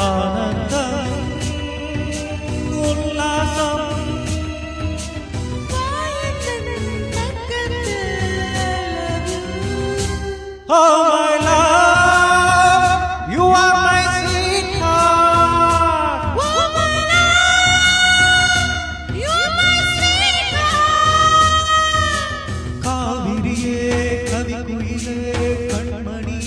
ஆனந்தம் உல்லாசம் Oh my love, you are my sweetheart. Oh my love, you are my sweetheart. காவிரியே கவிக்குயிலே Kanmani